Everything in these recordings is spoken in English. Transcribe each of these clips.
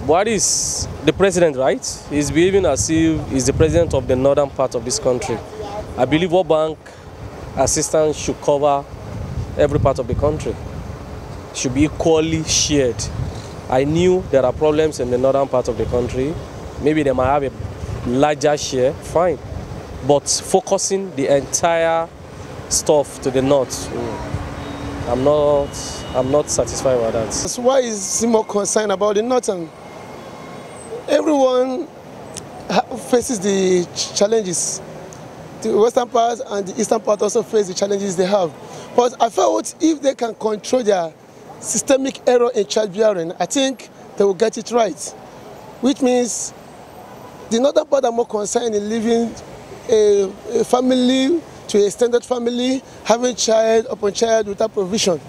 Buhari is the president, right? He's behaving as if he's the president of the northern part of this country. I believe World Bank assistance should cover every part of the country. Should be equally shared. I knew there are problems in the northern part of the country. Maybe they might have a larger share, fine. But focusing the entire stuff to the north, I'm not satisfied with that. That's why is he more concerned about the northern? Everyone faces the challenges. The western part and the eastern part also face the challenges they have. But I felt if they can control their systemic error in childbearing, I think they will get it right. Which means the northern part are more concerned in living a family to an extended family, having child upon child without provision.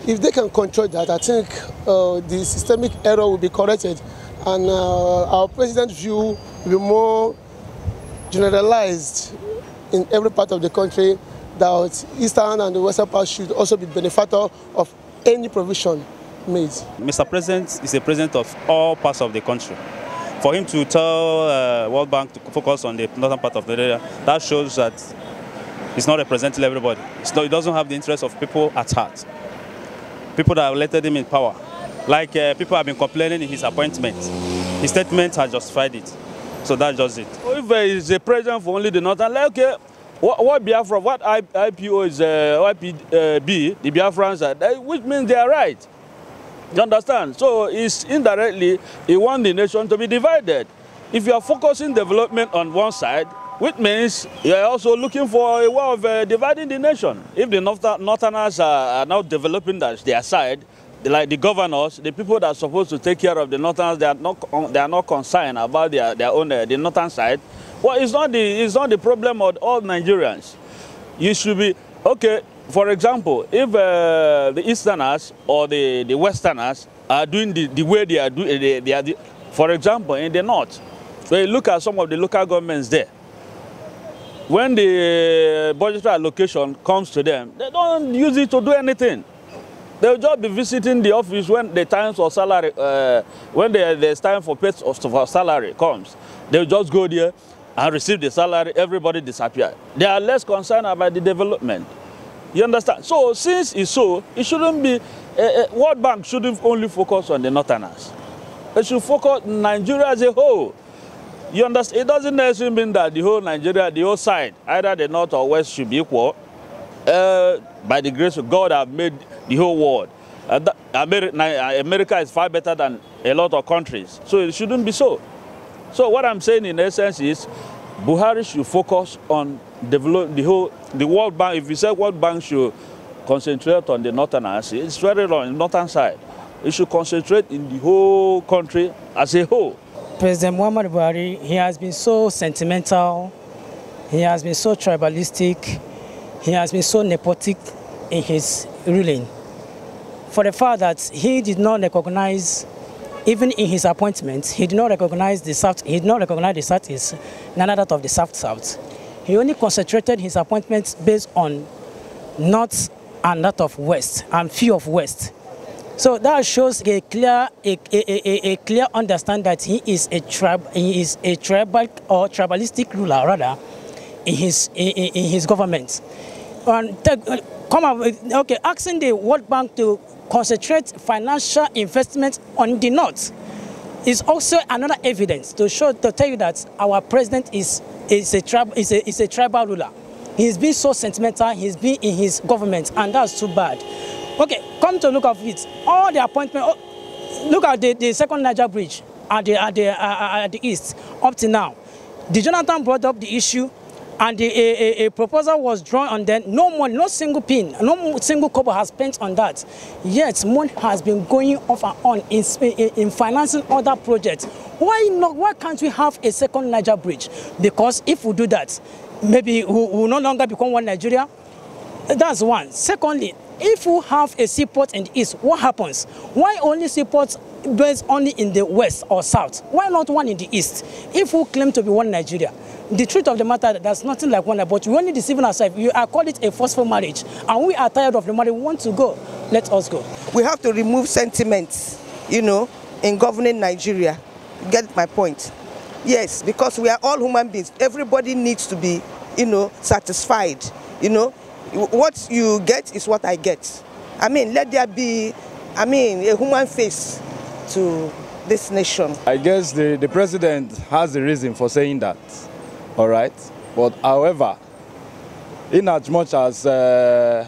If they can control that, I think the systemic error will be corrected, and our president's view will be more generalized in every part of the country, that eastern and the western part should also be benefactor of any provision made. Mr. President is a president of all parts of the country. For him to tell World Bank to focus on the northern part of the area, that shows that he's not representing everybody. He doesn't have the interest of people at heart. People that have elected him in power. Like people have been complaining in his appointment. His statement has justified it. So that's just it. If he's a president for only the northern, like, okay, what Biafra, what IPO is IPB, the Biafrans are, which means they are right. You understand? So it's indirectly, he want the nation to be divided. If you are focusing development on one side, which means you are also looking for a way of dividing the nation. If the northerners are now developing their side, like the governors, the people that are supposed to take care of the northerners, they are not concerned about their own the northern side. Well, it's not the problem of all Nigerians. You should be okay. For example, if the Easterners or the Westerners are doing the way they are doing, for example, in the North, so you look at some of the local governments there. When the budgetary allocation comes to them, they don't use it to do anything. They'll just be visiting the office when the time for salary, when there's time for pay for salary comes. They'll just go there and receive the salary. Everybody disappears. They are less concerned about the development. You understand? So since it's so, it shouldn't be, World Bank shouldn't only focus on the northerners. It should focus on Nigeria as a whole. You understand? It doesn't necessarily mean that the whole Nigeria, the whole side, either the north or west, should be equal. By the grace of God, I've made the whole world. America is far better than a lot of countries. So it shouldn't be so. So what I'm saying in essence is, Buhari should focus on develop the World Bank. If you say World Bank should concentrate on the northerners, it's very wrong, the northern side. It should concentrate in the whole country as a whole. President Muhammadu Buhari, he has been so sentimental, he has been so tribalistic, he has been so nepotic in his ruling. For the fact that he did not recognize, even in his appointments, he did not recognize the South, he did not recognize the Southeast, none that of the South. He only concentrated his appointments based on North and that of West, and few of West. So that shows a clear understanding that he is a tribal or tribalistic ruler rather in his government. And asking the World Bank to concentrate financial investment on the North is also another evidence to tell you that our president is a tribal ruler. He's been so sentimental. He's been in his government, and that's too bad. Okay, come to look at it. All the appointment. Look at the second Niger bridge at the east up to now. The Jonathan brought up the issue, and a proposal was drawn on them. No money, no single pin, no single kobo has spent on that. Yet money has been going off and on in financing other projects. Why not? Why can't we have a second Niger bridge? Because if we do that, maybe we will no longer become one Nigeria. That's one. Secondly, if we have a seaport in the east, what happens? Why only seaports based only in the west or south? Why not one in the east? If we claim to be one Nigeria, the truth of the matter, there's nothing like one, but we only deceiving ourselves. I call it a forceful marriage, and we are tired of the marriage. We want to go. Let us go. We have to remove sentiments, you know, in governing Nigeria. Get my point? Yes, because we are all human beings. Everybody needs to be, satisfied. What you get is what I get. I mean, let there be, a human face to this nation. I guess the president has a reason for saying that, all right? But however, in as much as the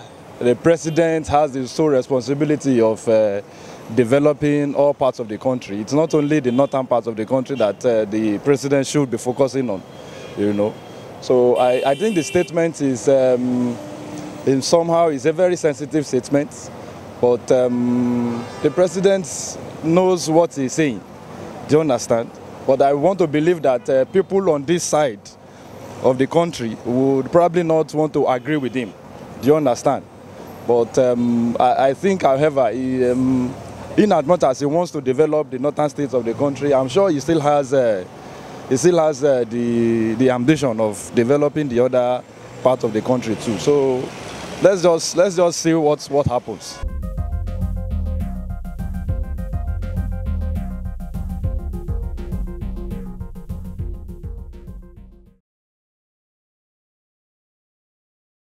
president has the sole responsibility of developing all parts of the country, it's not only the northern part of the country that the president should be focusing on, So I think the statement is, in somehow, is a very sensitive statement, but the president knows what he's saying. Do you understand? But I want to believe that people on this side of the country would probably not want to agree with him. Do you understand? But I think, however, in as much as he wants to develop the northern states of the country, I'm sure he still has the ambition of developing the other part of the country too. So let's just see what happens.